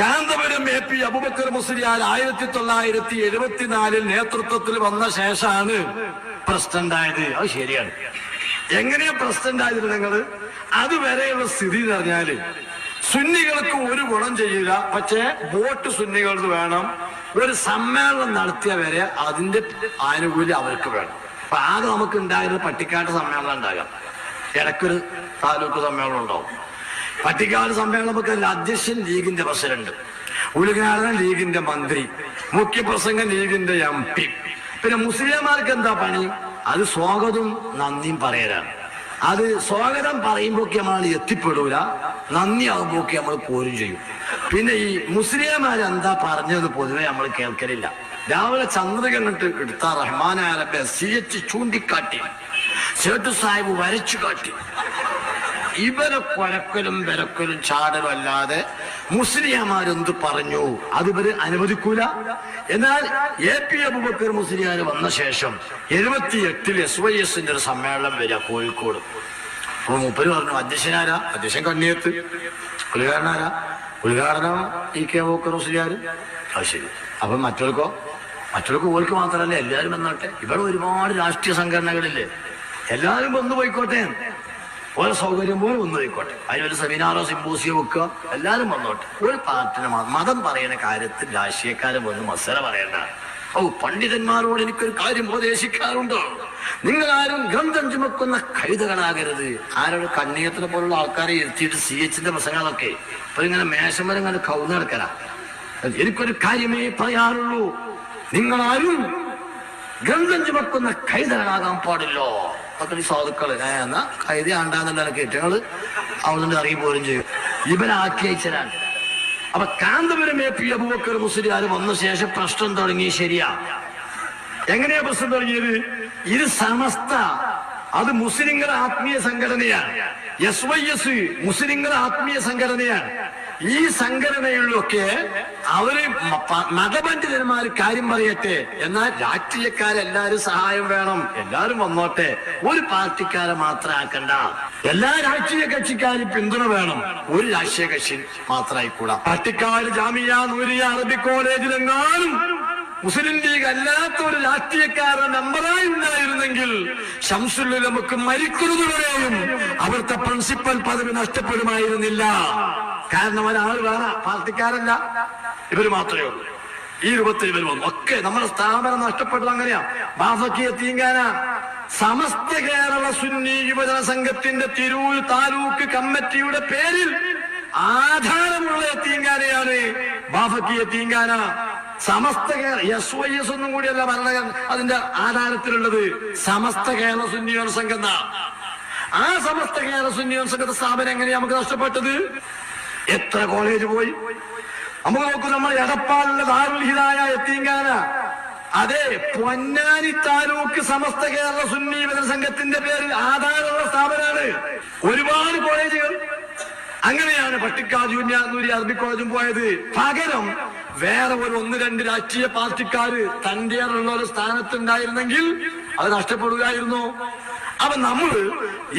Kanthapuram AP Abubakar Musliyar 1974 നേതൃത്വത്തിൽ വന്ന ശേഷമാണ് പ്രസിഡന്റ് ആയത്. അത് ശരിയാണ്. എങ്ങനെയാ പ്രസിഡന്റ് ആയത്? നിങ്ങള് അതുവരെയുള്ള സ്ഥിതി എന്ന് പറഞ്ഞാല് സുന്നികൾക്ക് ഒരു ഗുണം ചെയ്യില്ല, പക്ഷേ വോട്ട് സുന്നികൾക്ക് വേണം. ഒരു സമ്മേളനം നടത്തിയ വരെ അതിന്റെ ആനുകൂല്യം അവർക്ക് വേണം. അപ്പൊ ആകെ നമുക്ക് ഉണ്ടായിരുന്ന പട്ടിക്കാട്ട് സമ്മേളനം ഉണ്ടാകാം, ഇടയ്ക്കൊരു താലൂക്ക് സമ്മേളനം ഉണ്ടാവും. പട്ടിക്കാട് സമ്മേളനം നമുക്ക് അധ്യക്ഷൻ ലീഗിന്റെ പ്രസിഡന്റ്, ഉദ്ഘാടനം ലീഗിന്റെ മന്ത്രി, മുഖ്യപ്രസംഗം ലീഗിന്റെ MP. പിന്നെ മുസ്ലിംമാർക്ക് എന്താ പണി? അത് സ്വാഗതവും നന്ദിയും പറയലാണ്. അത് സ്വാഗതം പറയുമ്പോഴൊക്കെ നമ്മൾ എത്തിപ്പെടൂല, നന്ദി ആകുമ്പോഴൊക്കെ നമ്മൾ പോരും ചെയ്യും. പിന്നെ ഈ മുസ്ലിംമാരെന്താ പറഞ്ഞത് പൊതുവെ നമ്മൾ കേൾക്കലില്ല. രാവിലെ ചന്ദ്രകൻ എടുത്ത റഹ്മാനാരബെ CH ചൂണ്ടിക്കാട്ടി, സേട്ടു സാഹിബ് വരച്ചു കാട്ടി. ഇവരെ കൊലക്കലും വിരക്കലും ചാടലും അല്ലാതെ മുസ്ലിംമാരെന്ത് പറഞ്ഞു അത് ഇവര് അനുവദിക്കൂല. എന്നാൽ AP അബൂബക്കർ മുസ്ലിയാർ വന്ന ശേഷം 78 SYSന്റെ ഒരു സമ്മേളനം വരിക കോഴിക്കോട്. അപ്പൊ മൂപ്പര് പറഞ്ഞു, അധ്യക്ഷനാരാ? അധ്യക്ഷൻ കണ്ണിയത്ത്. ഉദ്ഘാടനാരാ? ഉദ്ഘാടനം AK അബൂബക്കർ മുസ്ലിയാർ. അത് ശരി. അപ്പൊ മറ്റവർക്ക് ഓർക്ക് മാത്രമല്ല, എല്ലാവരും വന്നോട്ടെ. ഇവിടെ ഒരുപാട് രാഷ്ട്രീയ സംഘടനകളില്ലേ, എല്ലാവരും വന്നു പോയിക്കോട്ടെ, ഓരോ സൗകര്യം പോലെ വന്നു പോയിക്കോട്ടെ. അതിനൊരു സെമിനാറോ സിമ്പോസിയോ വെക്കുക, എല്ലാവരും വന്നോട്ടെ. ഒരു പാർട്ടിന് മതം പറയുന്ന കാര്യത്തിൽ രാഷ്ട്രീയക്കാരും വന്ന് മസല പറയണ്ട. പണ്ഡിതന്മാരോട് എനിക്കൊരു കാര്യം ഉപദേശിക്കാറുണ്ടോ, നിങ്ങളാരും ഗ്രന്ഥം ചുമക്കുന്ന കഴുതകളാകരുത്. ആരോട് കണ്ണീയത്തിനെ പോലുള്ള ആൾക്കാരെ ഇരുത്തിയിട്ട് CHന്റെ പ്രസംഗങ്ങളൊക്കെ ഇപ്പൊ ഇങ്ങനെ മേശമരം ഇങ്ങനെ കൗന്നെടുക്കല. എനിക്കൊരു കാര്യമേ പറയാറുള്ളൂ, നിങ്ങളാരും ഗ്രന്ഥം ചുമക്കുന്ന കഴുതകളാകാൻ പാടില്ലോ. അതൊക്കെ സാധുക്കള് എന്നാ കൈതി ആണ്ടാന്നുള്ള കേട്ടങ്ങള് അവളുടെ ഇറങ്ങി പോലും ചെയ്യും. ഇവനാക്കി അയച്ചതാണ്. അപ്പൊ കാന്തപുരം AP അബൂബക്കർ മുസ്ലിയാർ വന്ന ശേഷം പ്രശ്നം തുടങ്ങി. ശരിയാ. എങ്ങനെയാ പ്രശ്നം തുടങ്ങിയത്? ഇത് സമസ്ത, അത് മുസ്ലിങ്ങളുടെ ആത്മീയ സംഘടനയാണ്. SYS മുസ്ലിങ്ങളുടെ ആത്മീയ സംഘടനയാണ്. ഈ സംഘടനകളിലൊക്കെ അവര് മതപണ്ഡിതന്മാർ കാര്യം പറയട്ടെ, എന്നാൽ രാഷ്ട്രീയക്കാരെല്ലാരും സഹായം വേണം, എല്ലാരും വന്നോട്ടെ. ഒരു പാർട്ടിക്കാരെ മാത്രം ആക്കണ്ട, എല്ലാ രാഷ്ട്രീയ കക്ഷിക്കാരും പിന്തുണ വേണം, ഒരു രാഷ്ട്രീയ കക്ഷി മാത്രമായിക്കൂടാ. പാർട്ടിക്കാര് ജാമിയ നൂരിയ അറബിക് കോളേജിലെങ്ങാനും മുസ്ലിം ലീഗ് അല്ലാത്ത ഒരു രാഷ്ട്രീയക്കാരൻ നമ്പറായി ഉണ്ടായിരുന്നെങ്കിൽ ശംസുൽ ഉലമക്ക് മരിക്കുന്നതുവരെയും അവിടുത്തെ പ്രിൻസിപ്പൽ പദവി നഷ്ടപ്പെടുമായിരുന്നില്ല. കാരണം ഒരാൾ വേറെ പാർട്ടിക്കാരല്ല, ഇവര് മാത്രമേ ഉള്ളൂ. ഈ രൂപത്തിൽ ഇവർ വന്നു. ഒക്കെ നമ്മുടെ സ്ഥാപനം നഷ്ടപ്പെട്ടത് അങ്ങനെയാ. ബാഫക്കിയ തീങ്കാന സമസ്ത കേരള സുന്നി യുവജന സംഘത്തിന്റെ തിരൂർ താലൂക്ക് കമ്മിറ്റിയുടെ പേരിൽ ആധാരമുള്ള തീങ്കാനയാണ് ബാഫക്കിയ തീങ്കാന. സമസ്ത കേരള SYS ഒന്നും കൂടിയല്ല ഭരണ അതിന്റെ ആധാരത്തിലുള്ളത്, സമസ്ത കേരള സുന്നി യുവജന സംഘം. ആ സമസ്ത കേരള സുന്നി യുവജന സംഘത്തെ സ്ഥാപനം എങ്ങനെയാ നമുക്ക് നഷ്ടപ്പെട്ടത്? എത്ര കോളേജ് പോയി നമുക്ക് നോക്കൂ. നമ്മൾ എടപ്പാളിലെ ദാറുൽ ഹിദായ യതീംഖാന, അതെ പൊന്നാനി താലൂക്ക് സമസ്ത കേരള സുന്നി യുവജന സംഘത്തിന്റെ പേരിൽ ആധാരമുള്ള സ്ഥാപനമാണ്. ഒരുപാട് കോളേജുകൾ അങ്ങനെയാണ്. പട്ടിക്കാട് ജൂനിയർ നൂരി അറബിക് കോളേജും പോയത്. പകരം വേറെ ഒരു 1-2 രാഷ്ട്രീയ പാർട്ടിക്കാര് തന്റെ ഉള്ള ഒരു സ്ഥാനത്തുണ്ടായിരുന്നെങ്കിൽ അത് നഷ്ടപ്പെടുകയായിരുന്നു. അപ്പൊ നമ്മള്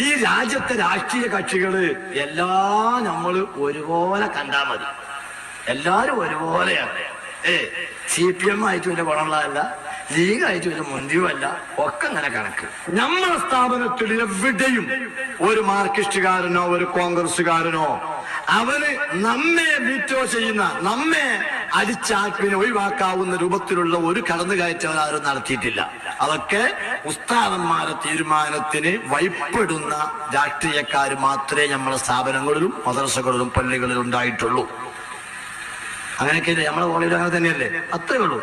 ഈ രാജ്യത്തെ രാഷ്ട്രീയ കക്ഷികള് എല്ലാം നമ്മള് ഒരുപോലെ കണ്ടാൽ മതി. എല്ലാരും ഒരുപോലെയാണ്. CPM ആയിട്ട് വലിയ ഗുണമുള്ളതല്ല, ലീഗായിട്ട് വലിയ മുന്തിയുമല്ല, ഒക്കെ അങ്ങനെ കണക്ക്. നമ്മളെ സ്ഥാപനത്തിൽ എവിടെയും ഒരു മാർക്സിസ്റ്റുകാരനോ ഒരു കോൺഗ്രസുകാരനോ അവന് നമ്മെ വീറ്റോ ചെയ്യുന്ന, നമ്മെ അടിച്ചാക്കിനെ ഒഴിവാക്കാവുന്ന രൂപത്തിലുള്ള ഒരു കടന്നുകയറ്റം ആരും നടത്തിയിട്ടില്ല. അതൊക്കെ ഉസ്താദന്മാരുടെ തീരുമാനത്തിന് വഴിപ്പെടുന്ന രാഷ്ട്രീയക്കാർ മാത്രമേ നമ്മളെ സ്ഥാപനങ്ങളിലും മദ്രസകളിലും പള്ളികളിലും ഉണ്ടായിട്ടുള്ളൂ. അങ്ങനെയൊക്കെ നമ്മളെ കോളേജിൽ അങ്ങനെ തന്നെയല്ലേ, അത്രേ ഉള്ളൂ.